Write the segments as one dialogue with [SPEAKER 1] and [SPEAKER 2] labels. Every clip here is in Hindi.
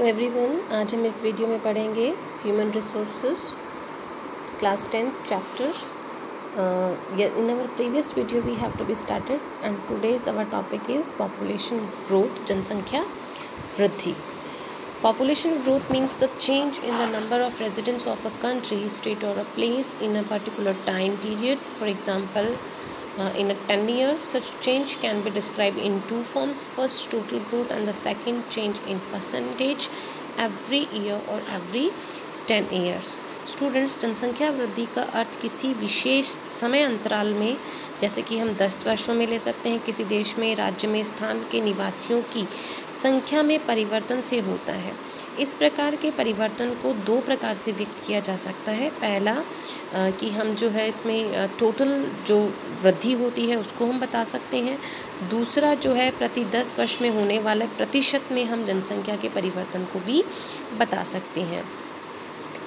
[SPEAKER 1] हेलो एवरीवन, आज हम इस वीडियो में पढ़ेंगे human resources class 10th chapter. In our previous video we have to be started and today's our topic is population growth, जनसंख्या वृद्धि. Population growth means the change in the number of residents of a country, state or a place in a particular time period. For example, in a 10 years, such change can be described in two forms. First, total growth, and the second, change in percentage every year or every 10 years. Students, जनसंख्या वृद्धि का अर्थ किसी विशेष समय अंतराल में, जैसे कि हम 10 वर्षों में ले सकते हैं, किसी देश में, राज्य में स्थान के निवासियों की संख्या में परिवर्तन से होता है. इस प्रकार के परिवर्तन को दो प्रकार से व्यक्त किया जा सकता है. पहला कि हम जो है इसमें टोटल जो वृद्धि होती है उसको हम बता सकते हैं. दूसरा जो है प्रति 10 वर्ष में होने वाले प्रतिशत में हम जनसंख्या के परिवर्तन को भी बता सकते हैं.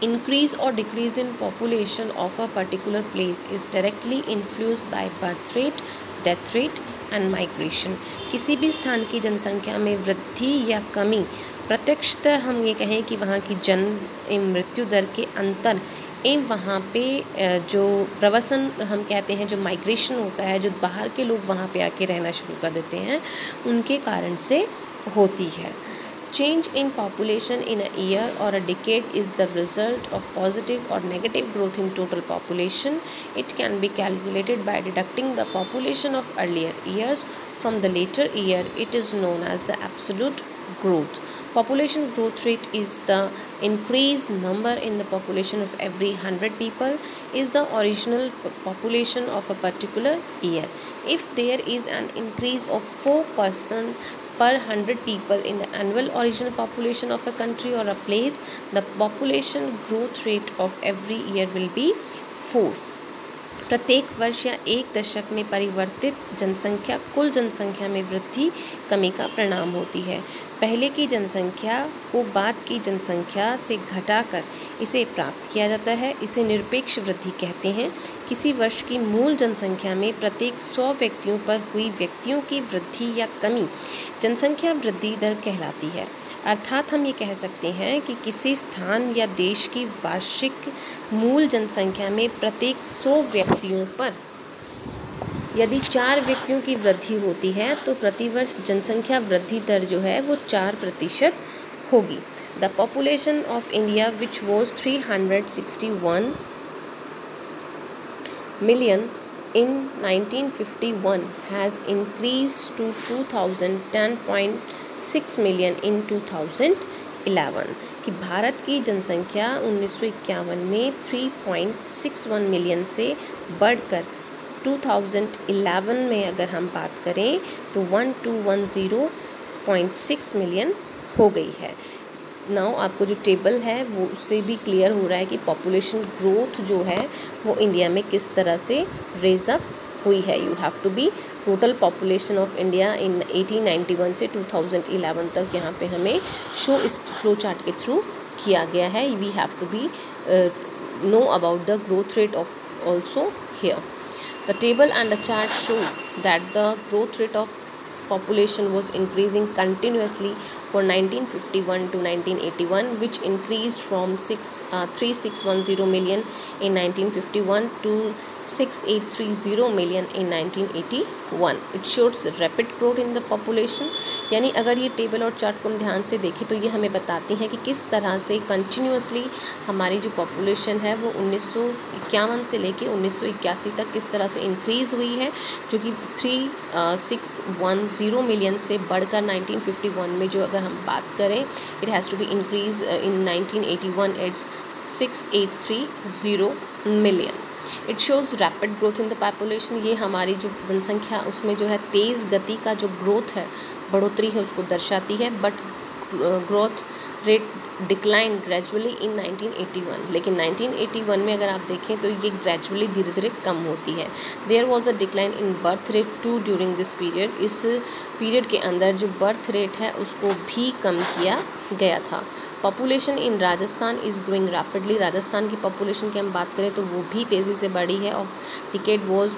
[SPEAKER 1] Increase or decrease in population of a particular place is directly influenced by birth rate, death rate and migration. किसी भी स्थान की जनसंख्या में वृद्धि या कमी प्रत्यक्षतः हम ये कहें कि वहाँ की जन्म एवं मृत्यु दर के अंतर एवं वहाँ पे जो प्रवसन हम कहते हैं, जो माइग्रेशन होता है, जो बाहर के लोग वहाँ पे आके रहना शुरू कर देते हैं, उनके कारण से होती है. Change in population in a year or a decade is the result of positive or negative growth in total population. It can be calculated by deducting the population of earlier years from the later year. It is known as the absolute growth. Population growth rate is the increased number in the population of every 100 people is the original population of a particular year. If there is an increase of 4% per 100 people in the annual original population of a country or a place, the population growth rate of every year will be 4. प्रत्येक वर्ष या एक दशक में परिवर्तित जनसंख्या कुल जनसंख्या में वृद्धि कमी का परिणाम होती है. पहले की जनसंख्या को बाद की जनसंख्या से घटाकर इसे प्राप्त किया जाता है. इसे निरपेक्ष वृद्धि कहते हैं. किसी वर्ष की मूल जनसंख्या में प्रत्येक 100 व्यक्तियों पर हुई व्यक्तियों की वृद्धि या कमी जनसंख्या वृद्धि दर कहलाती है. अर्थात हम ये कह सकते हैं कि किसी स्थान या देश की वार्षिक मूल जनसंख्या में प्रत्येक 100 व्यक्तियों पर यदि 4 व्यक्तियों की वृद्धि होती है तो प्रतिवर्ष जनसंख्या वृद्धि दर जो है वो 4% होगी. The population of India which was 361 million in 1951 has increased to 2010.6 million in 2011. कि भारत की जनसंख्या 1951 में 3.61 मिलियन से बढ़कर 2011 में अगर हम बात करें तो 1210.6 मिलियन हो गई है. नाउ आपको जो टेबल है वो उससे भी क्लियर हो रहा है कि पॉपुलेशन ग्रोथ जो है वो इंडिया में किस तरह से रेज अप हुई है. You have to be total population of India in 1891 से 2011 तक यहाँ पे हमें शो इस फ्लो चार्ट के थ्रू किया गया है. We have to be know about the growth rate of also here. The table and the chart show that the growth rate of population was increasing continuously for 1951 to 1981, which increased from 3610 million in 1951 to 6830 million in 1981. It shows rapid growth in the population. यानी अगर ये टेबल और चार्ट को हम ध्यान से देखें तो ये हमें बताती हैं कि किस तरह से कंटिन्यूसली हमारी जो पॉपुलेशन है वो 1951 से लेके 1981 तक किस तरह से इंक्रीज़ हुई है, जो कि 3610 मिलियन से बढ़कर 1951 में जो अगर हम बात करें it has to be increase in 1981 it's 6830 million. It shows rapid growth in the population. ये हमारी जो जनसंख्या उसमें जो है तेज़ गति का जो ग्रोथ है, बढ़ोतरी है, उसको दर्शाती है. But growth rate decline gradually in 1981. लेकिन 1981 में अगर आप देखें तो ये ग्रेजुअली धीरे धीरे कम होती है. There was a decline in birth rate to during this period. इस पीरियड के अंदर जो बर्थ रेट है उसको भी कम किया गया था. Population in Rajasthan is growing rapidly. Rajasthan की पॉपुलेशन की हम बात करें तो वो भी तेज़ी से बढ़ी है. और डिकेड वॉज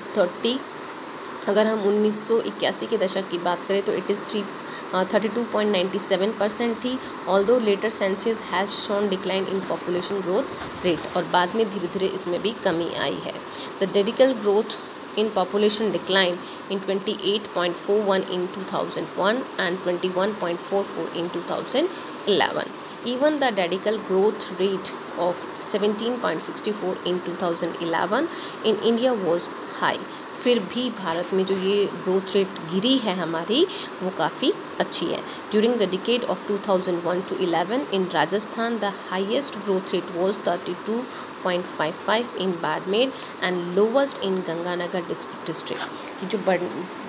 [SPEAKER 1] अगर हम 1981 के दशक की बात करें तो इट इज़ 32.97% थी, although later census has shown decline in population growth rate, और बाद में धीरे धीरे इसमें भी कमी आई है। The decadal growth in population decline in 28.41 in 2001 and 21.44 in 2011. Even the dedical growth rate of 17.64 in 2011 in India was high. फिर भी भारत में जो ये ग्रोथ रेट गिरी है हमारी, वो काफ़ी अच्छी है। During the decade of 2001 to 11 in Rajasthan the highest growth rate was 32.55 in Barmer and lowest in Ganganagar district. की जो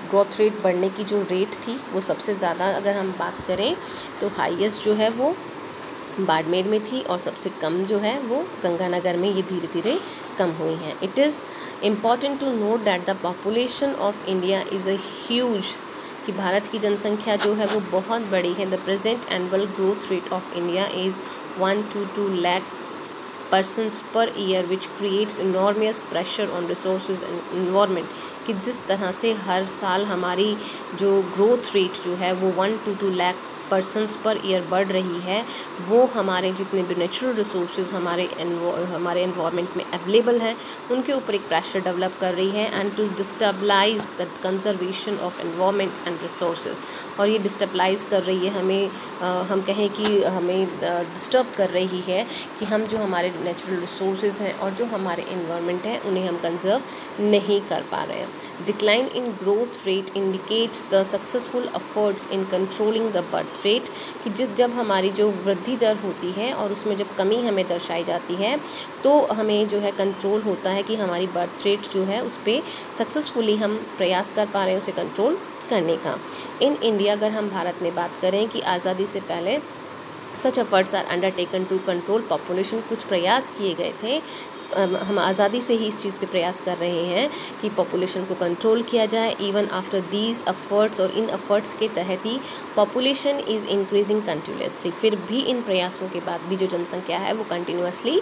[SPEAKER 1] ग्रोथ रेट बढ़ने की जो रेट थी वो सबसे ज़्यादा अगर हम बात करें तो हाईएस्ट जो है वो बाड़मेर में थी, और सबसे कम जो है वो गंगानगर में ये धीरे धीरे कम हुई हैं। It is important to note that the population of India is a huge, कि भारत की जनसंख्या जो है वो बहुत बड़ी है। The present annual growth rate of India is 122 lakh persons per year which creates enormous pressure on resources and environment। कि जिस तरह से हर साल हमारी जो ग्रोथ रेट जो है वो 122 lakh पर्सनस पर ईयर बढ़ रही है, वो हमारे जितने भी नेचुरल रिसोर्सेज हमारे एनवायरनमेंट में अवेलेबल हैं उनके ऊपर एक प्रेशर डेवलप कर रही है, and to destabilize the conservation of environment and resources. और ये डिस्टेबलाइज कर रही है हमें, हम कहें कि हमें डिस्टर्ब कर रही है कि हम जो हमारे नेचुरल रिसोर्सेज हैं और जो हमारे एनवायरनमेंट हैं उन्हें हम कंजर्व नहीं कर पा रहे हैं। Decline in growth rate indicates the successful efforts in controlling the birth rate, कि जब हमारी जो वृद्धि दर होती है और उसमें जब कमी हमें दर्शाई जाती है तो हमें जो है कंट्रोल होता है कि हमारी बर्थ रेट जो है उस पर सक्सेसफुली हम प्रयास कर पा रहे हैं उसे कंट्रोल करने का। इन इंडिया अगर हम भारत में बात करें कि आज़ादी से पहले such efforts are undertaken to control population, कुछ प्रयास किए गए थे, हम आज़ादी से ही इस चीज़ पे प्रयास कर रहे हैं कि पॉपुलेशन को कंट्रोल किया जाए। इवन आफ्टर दीज एफर्ट्स, और इन एफर्ट्स के तहत ही पॉपुलेशन इज़ इंक्रीजिंग कंटिन्यूसली, फिर भी इन प्रयासों के बाद भी जो जनसंख्या है वो कंटिन्यूसली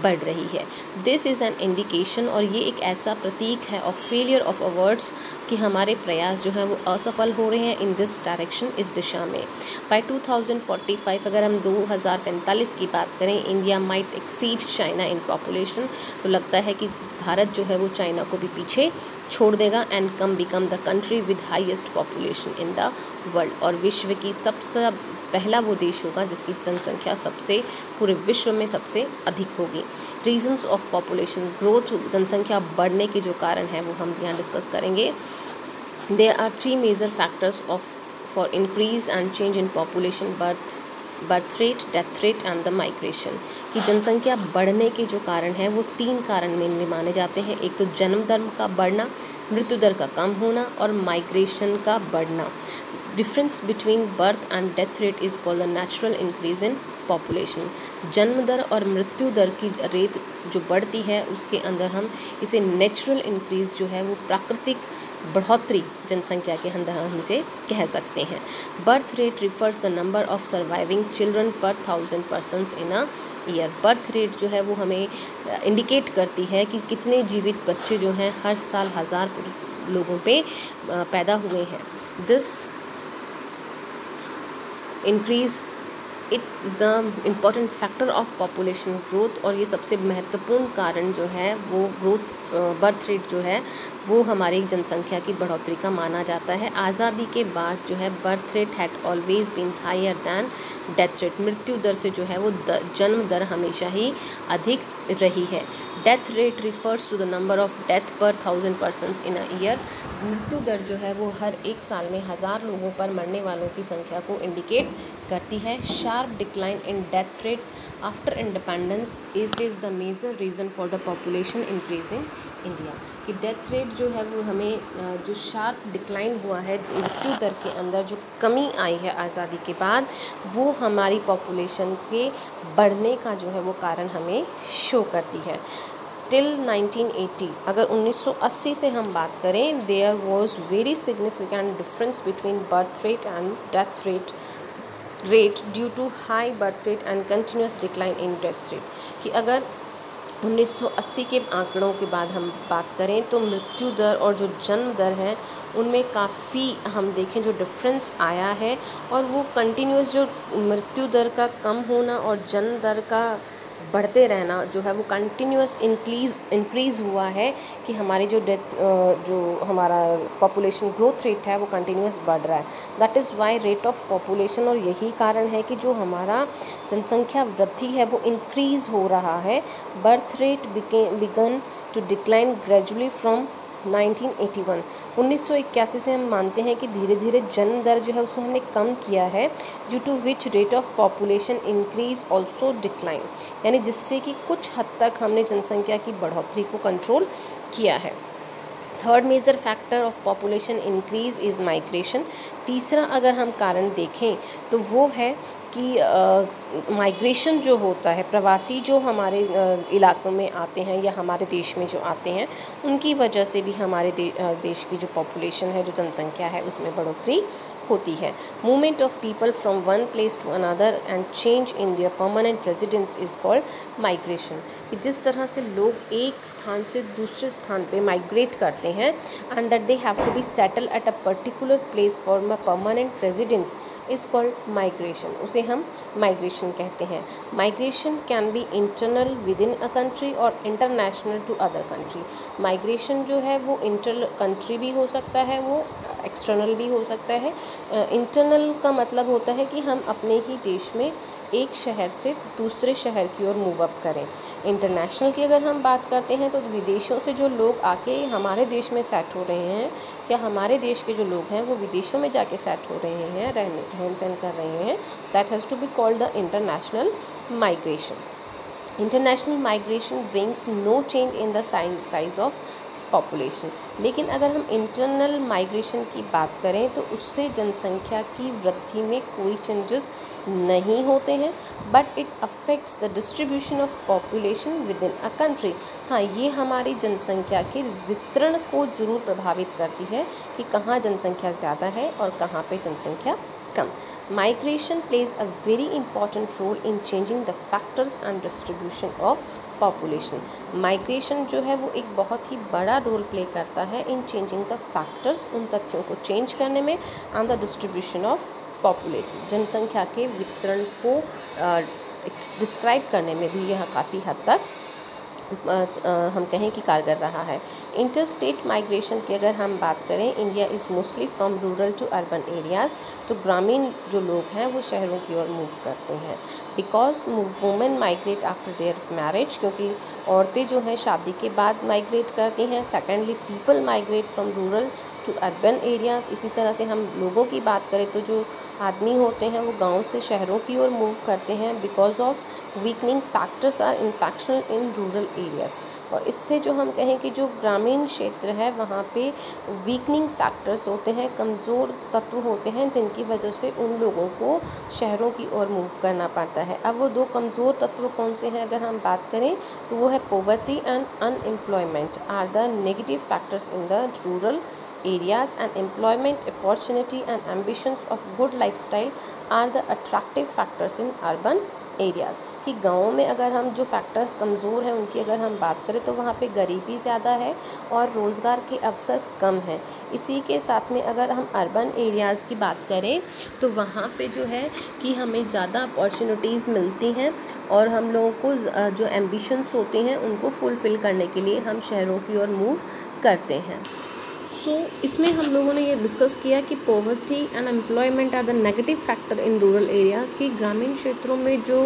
[SPEAKER 1] बढ़ रही है। दिस इज़ एन इंडिकेशन, और ये एक ऐसा प्रतीक है ऑफ फेलियर ऑफ एफर्ट्स कि हमारे प्रयास जो है वो असफल हो रहे हैं इन दिस डायरेक्शन, इस दिशा में। बाय 2045 अगर हम 2045 की बात करें, India might exceed China in population, तो लगता है कि भारत जो है वो चाइना को भी पीछे छोड़ देगा and become the country with highest population in the world, और विश्व की सबसे पहला वो देश होगा जिसकी जनसंख्या सबसे पूरे विश्व में सबसे अधिक होगी। रीजंस ऑफ पॉपुलेशन ग्रोथ, जनसंख्या बढ़ने के जो कारण हैं वो हम यहाँ डिस्कस करेंगे। There are 3 major factors for increase and change in population: birth rate, death rate and the migration. कि जनसंख्या बढ़ने के जो कारण हैं वो 3 कारण मेनली माने जाते हैं। एक तो जन्म दर का बढ़ना, मृत्यु दर का कम होना और माइग्रेशन का बढ़ना। Difference between birth and death rate is called the natural increase in population. जन्म दर और मृत्यु दर की रेट जो बढ़ती है उसके अंदर हम इसे नेचुरल इंक्रीज जो है वो प्राकृतिक बढ़ोतरी जनसंख्या के अंदर हम इसे कह सकते हैं। Birth rate refers the number of surviving children पर 1000 persons in a year. Birth rate जो है वो हमें इंडिकेट करती है कि कितने जीवित बच्चे जो हैं हर साल 1000 लोगों पे पैदा हुए हैं। This increase it is the important factor of population growth, और ये सबसे महत्वपूर्ण कारण जो है वो बर्थ रेट जो है वो हमारी जनसंख्या की बढ़ोतरी का माना जाता है। आज़ादी के बाद जो है birth rate had always been higher than death rate. मृत्यु दर से जो है वो जन्म दर हमेशा ही अधिक रही है। Death rate refers to the number of death per 1000 persons in a year. मृत्यु दर जो है वो हर एक साल में 1000 लोगों पर मरने वालों की संख्या को इंडिकेट करती है। Sharp decline in death rate after independence it is the major reason for the population increase in India. कि डेथ रेट जो है वो हमें जो शार्प डिक्लाइन हुआ है मृत्यु दर के अंदर, जो कमी आई है आज़ादी के बाद, वो हमारी पॉपुलेशन के बढ़ने का जो है वो कारण हमें शो करती है। टिल 1980, अगर 1980 से हम बात करें, there was very significant difference between birth rate and death rate due to high birth rate and continuous decline in death rate. कि अगर 1980 के आंकड़ों के बाद हम बात करें तो मृत्यु दर और जो जन्म दर है उनमें काफ़ी हम देखें जो डिफरेंस आया है, और वो कंटिन्यूस जो मृत्यु दर का कम होना और जन्म दर का बढ़ते रहना जो है वो कंटिन्यूस इंक्रीज़ हुआ है कि हमारी जो जो हमारा पॉपुलेशन ग्रोथ रेट है वो कंटिन्यूस बढ़ रहा है। That is why rate of population, और यही कारण है कि जो हमारा जनसंख्या वृद्धि है वो इंक्रीज़ हो रहा है। Birth rate began to decline gradually from 1981 1981 से हम मानते हैं कि धीरे धीरे जन्म दर जो है उसको हमने कम किया है, due to which rate of population increase also decline, यानी जिससे कि कुछ हद तक हमने जनसंख्या की बढ़ोतरी को कंट्रोल किया है। Third major factor of population increase is migration. तीसरा अगर हम कारण देखें तो वो है कि माइग्रेशन जो होता है, प्रवासी जो हमारे इलाकों में आते हैं या हमारे देश में जो आते हैं, उनकी वजह से भी हमारे देश की जो पॉपुलेशन है, जो जनसंख्या है, उसमें बढ़ोतरी होती है। Movement of people from one place to another and change in their permanent residence is called migration. कि जिस तरह से लोग एक स्थान से दूसरे स्थान पे माइग्रेट करते हैं and that they have to be settle at a particular place for my permanent residence is called migration, उसे हम माइग्रेशन कहते हैं। Migration can be internal within a country और international to other country. Migration जो है वो इंटर कंट्री भी हो सकता है, वो एक्सटर्नल भी हो सकता है। इंटरनल का मतलब होता है कि हम अपने ही देश में एक शहर से दूसरे शहर की ओर मूव अप करें। इंटरनेशनल की अगर हम बात करते हैं तो विदेशों से जो लोग आके हमारे देश में सेट हो रहे हैं, या हमारे देश के जो लोग हैं वो विदेशों में जाके सेट हो रहे हैं, रहन सहन कर रहे हैं, that has to be called the international migration. International migration brings no change in the size of population. लेकिन अगर हम इंटरनल माइग्रेशन की बात करें तो उससे जनसंख्या की वृद्धि में कोई चेंजेस नहीं होते हैं, but it affects the distribution of population with in a country. हाँ, ये हमारी जनसंख्या के वितरण को ज़रूर प्रभावित करती है कि कहाँ जनसंख्या ज़्यादा है और कहाँ पे जनसंख्या कम। Migration plays a very important role in changing the factors and distribution of population. Migration जो है वो एक बहुत ही बड़ा रोल प्ले करता है इन चेंजिंग द फैक्टर्स, उन तथ्यों को चेंज करने में, and the distribution of population, जनसंख्या के वितरण को डिस्क्राइब करने में भी यह काफ़ी हद तक हम कहें कि कारगर रहा है। इंटर स्टेट माइग्रेशन की अगर हम बात करें, India is mostly from rural to urban areas. तो ग्रामीण जो लोग हैं वो शहरों की ओर मूव करते हैं। Because women migrate after their marriage, क्योंकि औरतें जो हैं शादी के बाद माइग्रेट करती हैं। Secondly, people migrate from rural to urban areas. इसी तरह से हम लोगों की बात करें तो जो आदमी होते हैं वो गाँव से शहरों की ओर मूव करते हैं, because of weakening factors are infectional in rural areas. और इससे जो हम कहें कि जो ग्रामीण क्षेत्र है वहाँ पे वीकनिंग फैक्टर्स होते हैं, कमज़ोर तत्व होते हैं, जिनकी वजह से उन लोगों को शहरों की ओर मूव करना पड़ता है। अब वो दो कमज़ोर तत्व कौन से हैं अगर हम बात करें तो वो है poverty and unemployment are the negative factors in the rural areas, and employment opportunity and ambitions of good lifestyle are the attractive factors in urban areas। कि गाँव में अगर हम जो फैक्टर्स कमज़ोर हैं उनकी अगर हम बात करें तो वहाँ पे गरीबी ज़्यादा है और रोज़गार के अवसर कम हैं। इसी के साथ में अगर हम अर्बन एरियाज़ की बात करें तो वहाँ पे जो है कि हमें ज़्यादा अपॉर्चुनिटीज़ मिलती हैं और हम लोगों को जो एम्बिशंस होते हैं उनको फुलफ़िल करने के लिए हम शहरों की ओर मूव करते हैं। इसमें हम लोगों ने ये डिस्कस किया कि poverty and employment are the negative factor in rural areas. की ग्रामीण क्षेत्रों में जो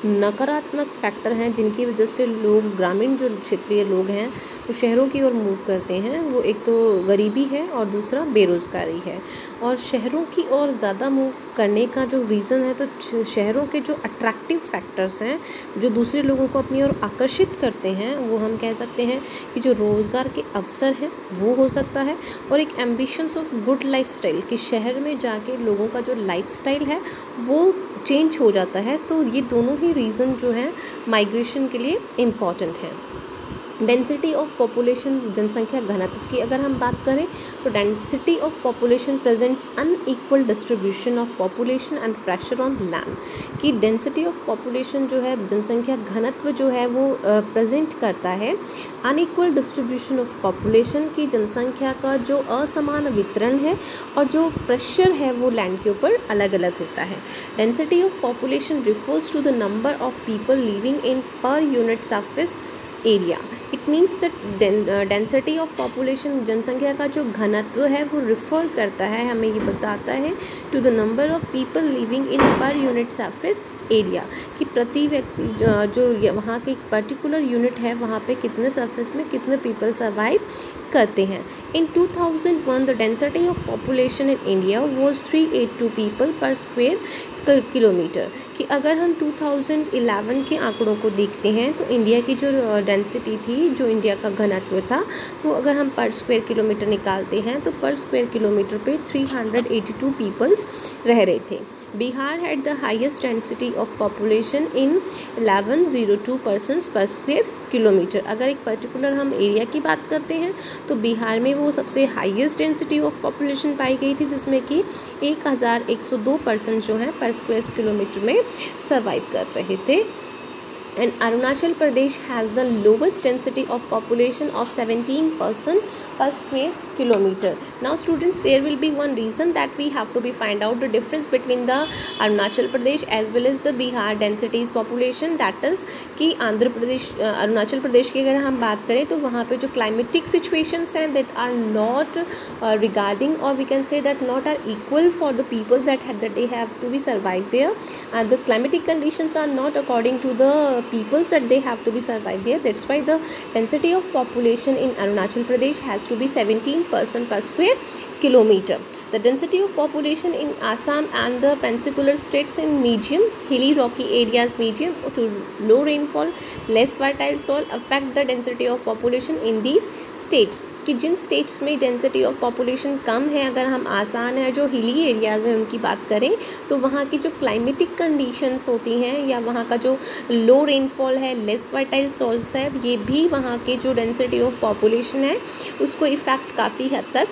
[SPEAKER 1] नकारात्मक फैक्टर हैं जिनकी वजह से लोग, ग्रामीण जो क्षेत्रीय लोग हैं वो शहरों की ओर मूव करते हैं, वो एक तो गरीबी है और दूसरा बेरोज़गारी है। और शहरों की ओर ज़्यादा मूव करने का जो रीज़न है तो शहरों के जो अट्रैक्टिव फैक्टर्स हैं जो दूसरे लोगों को अपनी ओर आकर्षित करते हैं, वो हम कह सकते हैं कि जो रोज़गार के अवसर हैं वो हो सकता है, और एक एम्बिशंस ऑफ गुड लाइफस्टाइल कि शहर में जाके लोगों का जो लाइफस्टाइल है वो चेंज हो जाता है। तो ये दोनों ही रीज़न जो हैं माइग्रेशन के लिए इम्पॉर्टेंट हैं। डेंसिटी ऑफ पॉपुलेशन, जनसंख्या घनत्व की अगर हम बात करें तो density of population presents unequal distribution of population and pressure on land. कि डेंसिटी ऑफ पॉपुलेशन जो है, जनसंख्या घनत्व जो है वो प्रेजेंट करता है अनइक्वल डिस्ट्रीब्यूशन ऑफ पॉपुलेशन की, जनसंख्या का जो असमान वितरण है और जो प्रेशर है वो लैंड के ऊपर अलग अलग होता है। Density of population refers to the number of people living in per unit surface area. It means the density of population, जनसंख्या का जो घनत्व है वो रिफ़र करता है, हमें ये बताता है to the number of people living in per unit surface area, कि प्रति व्यक्ति जो वहाँ के एक पर्टिकुलर यूनिट है वहाँ पे कितने सरफेस में कितने पीपल सर्वाइव करते हैं। In 2001 the density of population in India was 382 people पर स्क्वेयर किलोमीटर। कि अगर हम 2011 के आंकड़ों को देखते हैं तो इंडिया की जो डेंसिटी थी, जो इंडिया का घनत्व था, वो अगर हम पर स्क्वायर किलोमीटर निकालते हैं तो पर स्क्वायर किलोमीटर पे 382 पीपल्स रह रहे थे। Bihar had the highest density of population in 1102 persons पर स्क्वायर किलोमीटर। अगर एक पर्टिकुलर हम एरिया की बात करते हैं तो बिहार में वो सबसे हाईएस्ट डेंसिटी ऑफ पॉपुलेशन पाई गई थी, जिसमें कि 1102 पर्सन जो हैं पर स्क्वायर किलोमीटर में सर्वाइव कर रहे थे। And Arunachal Pradesh has the lowest density of population of 17% per square kilometer. Now students, there will be one reason that we have to be find out the difference between the Arunachal Pradesh as well as the Bihar densities population, that is कि आंध्र प्रदेश, अरुणाचल प्रदेश की अगर हम बात करें तो वहाँ पे जो climatic situations हैं that are not regarding, or we can say that not are equal for the peoples that they have to be survived there, and the climatic conditions are not according to the peoples that they have to be survived there. That's why the density of population in Arunachal Pradesh has to be 17% per square kilometer. The density of population in Assam and the peninsular states in medium, hilly rocky areas medium to low rainfall, less fertile soil affect the density of population in these states. कि जिन स्टेट्स में डेंसिटी ऑफ पॉपुलेशन कम है, अगर हम आसान है जो हिली एरियाज़ हैं उनकी बात करें तो वहाँ की जो क्लाइमेटिक कंडीशंस होती हैं या वहाँ का जो लो रेनफॉल है, लेस फर्टाइल सॉइल्स है, ये भी वहाँ के जो डेंसिटी ऑफ पॉपुलेशन है उसको इफ़ेक्ट काफ़ी हद तक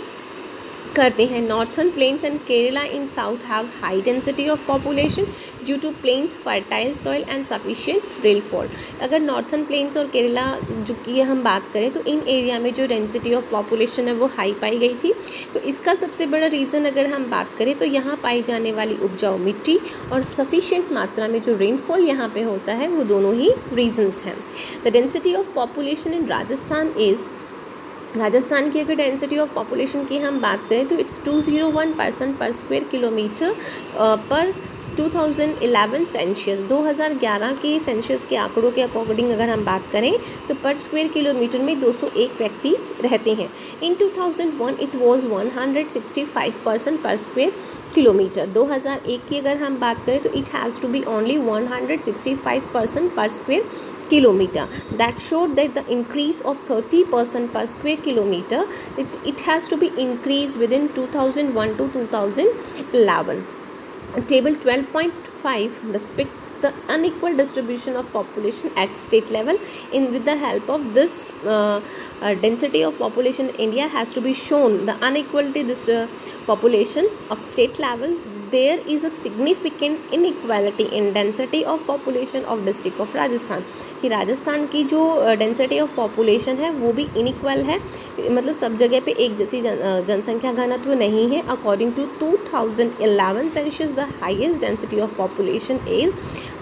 [SPEAKER 1] करते हैं। Northern plains and Kerala in south have high density of population due to plains fertile soil and sufficient rainfall. अगर नॉर्थर्न प्लेन्स और केरला जो की हम बात करें तो इन एरिया में जो डेंसिटी ऑफ पॉपुलेशन है वो हाई पाई गई थी। तो इसका सबसे बड़ा रीज़न अगर हम बात करें तो यहाँ पाई जाने वाली उपजाऊ मिट्टी और सफिशिएंट मात्रा में जो रेनफॉल यहाँ पे होता है वो दोनों ही रीजंस हैं। The density of population in Rajasthan is, Rajasthan की अगर डेंसिटी ऑफ पॉपुलेशन की हम बात करें तो it's 201 person per square kilometre पर 2011 सेंशियस। 2011 के सेंशियस के आंकड़ों के अकॉर्डिंग अगर हम बात करें तो पर स्क्वायर किलोमीटर में 201 व्यक्ति रहते हैं। In 2001 it was 165 person per square kilometer. 2001 की अगर हम बात करें तो it has to be only 165 person per square kilometer. That showed that the increase of 30% per square kilometer, it has to be increased within 2001 to 2011. Table 12.5 depict the unequal distribution of population at state level. In with the help of this density of population in India has to be shown the inequality population of state level. There is a significant inequality in density of population of district of Rajasthan. कि राजस्थान की जो डेंसिटी ऑफ पॉपुलेशन है वो भी इनइक्वल है, मतलब सब जगह पे एक जैसी जनसंख्या घनत्व नहीं है। According to 2011 census the highest density of population is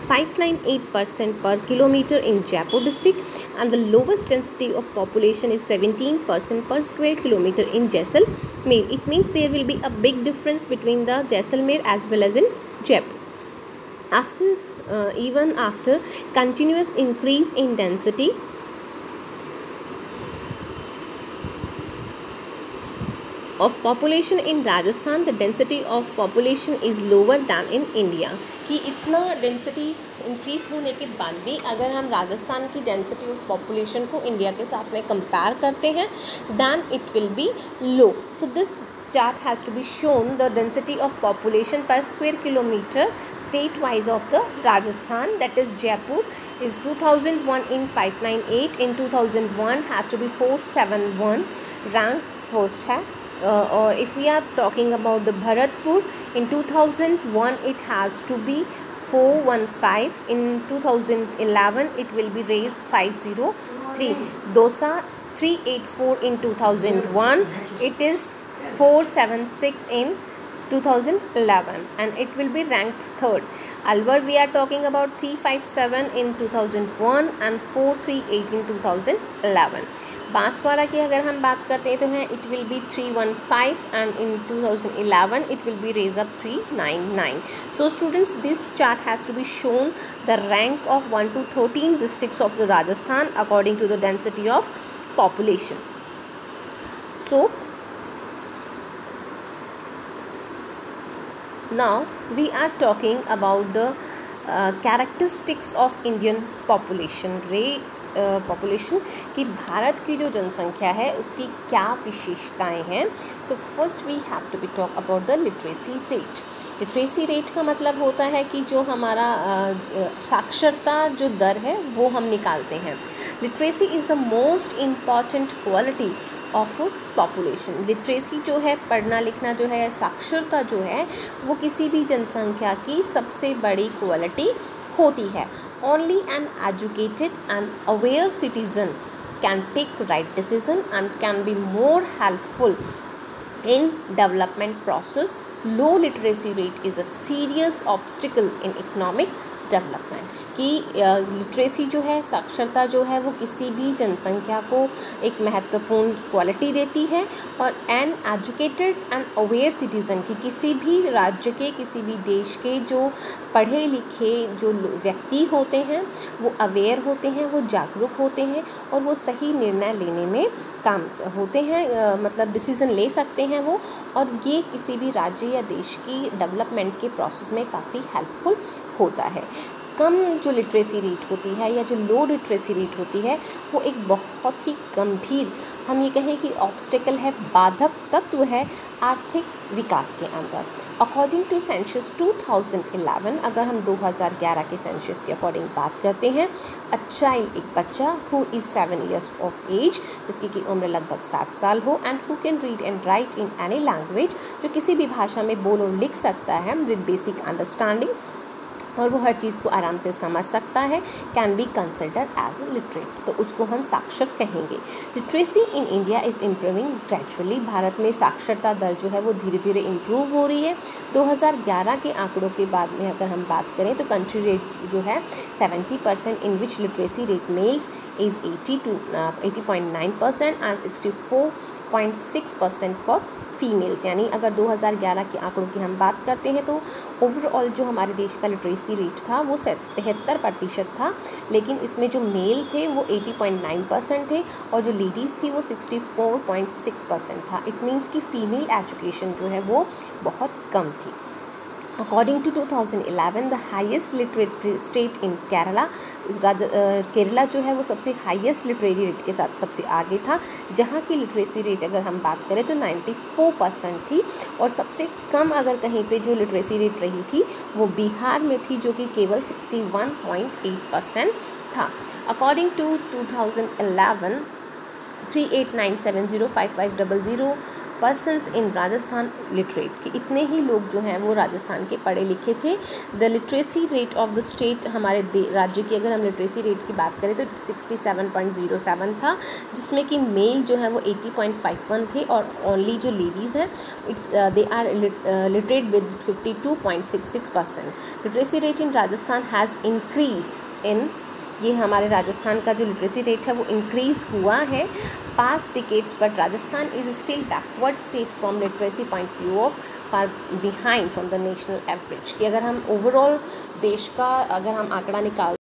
[SPEAKER 1] 598% per kilometer in Jaipur district and the lowest density of population is 17% per square kilometer in Jaisalmer. It means there will be a big difference between the Jaisalmer as well as in Jaipur. Even after continuous increase in density of population in Rajasthan, the density of population is lower than in India. कि इतना डेंसिटी इंक्रीज़ होने के बाद भी अगर हम राजस्थान की डेंसिटी ऑफ पॉपुलेशन को इंडिया के साथ में कंपेयर करते हैं then it will be low. So this chart has to be shown the density of population per square kilometer state wise of the Rajasthan, that is Jaipur is 2001 in 598, in 2001 has to be 471, rank first है. Or if we are talking about the Bharatpur, in 2001 it has to be 415, in 2011 it will be raised 503. Dosa 384 in 2001, it is 476 in 2011 and it will be ranked third. Alwar we are talking about 357 in 2001 and 438 in 2011. Banswara की अगर हम बात करते हैं तो है it will be 315 and in 2011 it will be raise up 399. So students, this chart has to be shown the rank of 1 to 13 districts of the Rajasthan according to the density of population. So now we are talking about the characteristics of Indian population population कि भारत की जो जनसंख्या है उसकी क्या विशेषताएं हैं. So first we have to be talk about the literacy rate. Literacy rate का मतलब होता है कि जो हमारा साक्षरता जो दर है वो हम निकालते हैं. Literacy is the most important quality of population. Literacy जो है, पढ़ना लिखना जो है, साक्षरता जो है, वो किसी भी जनसंख्या की सबसे बड़ी क्वालिटी होती है. Only an educated and aware citizen can take right decision and can be more helpful in development process. Low literacy rate is a serious obstacle in economic development. कि लिटरेसी जो है, साक्षरता जो है, वो किसी भी जनसंख्या को एक महत्वपूर्ण क्वालिटी देती है. और N educated and aware citizen की किसी भी राज्य के, किसी भी देश के जो पढ़े लिखे जो व्यक्ति होते हैं वो अवेयर होते हैं, वो जागरूक होते हैं और वो सही निर्णय लेने में काम होते हैं, मतलब डिसीज़न ले सकते हैं वो. और ये किसी भी राज्य या देश की डेवलपमेंट के प्रोसेस में काफ़ी हेल्पफुल होता है. कम जो लिटरेसी रेट होती है या जो लो लिटरेसी रेट होती है वो एक बहुत ही गंभीर, हम ये कहें कि ऑब्स्टिकल है, बाधक तत्व है आर्थिक विकास के अंदर. अकॉर्डिंग टू सेंसस 2011, अगर हम 2011 के सेंसस के अकॉर्डिंग बात करते हैं, अ चाइल्ड, एक बच्चा who is 7 years of age, जिसकी की उम्र लगभग 7 साल हो, and who can read and write in any language, जो किसी भी भाषा में बोल और लिख सकता है विद बेसिक अंडरस्टैंडिंग, और वो हर चीज़ को आराम से समझ सकता है, can be consider as literate, तो उसको हम साक्षर कहेंगे. Literacy in India is improving gradually. भारत में साक्षरता दर जो है वो धीरे धीरे इम्प्रूव हो रही है. 2011 के आंकड़ों के बाद में अगर हम बात करें तो कंट्री रेट जो है 70%, in which literacy rate males is 80.9% and 64.6% for females. यानी अगर 2011 के आंकड़ों की हम बात करते हैं तो ओवरऑल जो हमारे देश का लिटरेसी रेट था वो 73% था, लेकिन इसमें जो मेल थे वो 80.9% थे और जो लेडीज़ थी वो 64.6% था. इट मीन्स कि फ़ीमेल एजुकेशन जो है वो बहुत कम थी. According to 2011 the highest literate state in Kerala, Kerala जो है वो सबसे हाईएस्ट लिटरेरी रेट के साथ सबसे आगे था, जहाँ की लिटरेसी रेट अगर हम बात करें तो 94% थी. और सबसे कम अगर कहीं पे जो लिटरेसी रेट रही थी वो बिहार में थी, जो कि केवल 61.8% था. According to 2011 389705500 persons in Rajasthan literate, कि इतने ही लोग जो हैं वो राजस्थान के पढ़े लिखे थे. The literacy rate of the state, हमारे राज्य की अगर हम लिटरेसी रेट की बात करें तो 67.07 था, जिसमें कि मेल जो है वो 80.51 थे और ओनली जो लेडीज़ हैं they are literate with 52.66%. Literacy rate in Rajasthan has increase in, ये हमारे राजस्थान का जो लिटरेसी रेट है वो इंक्रीज़ हुआ है past decades, but Rajasthan is still backward state from literacy point view of, far behind from the national average. कि अगर हम ओवरऑल देश का अगर हम आंकड़ा निकाल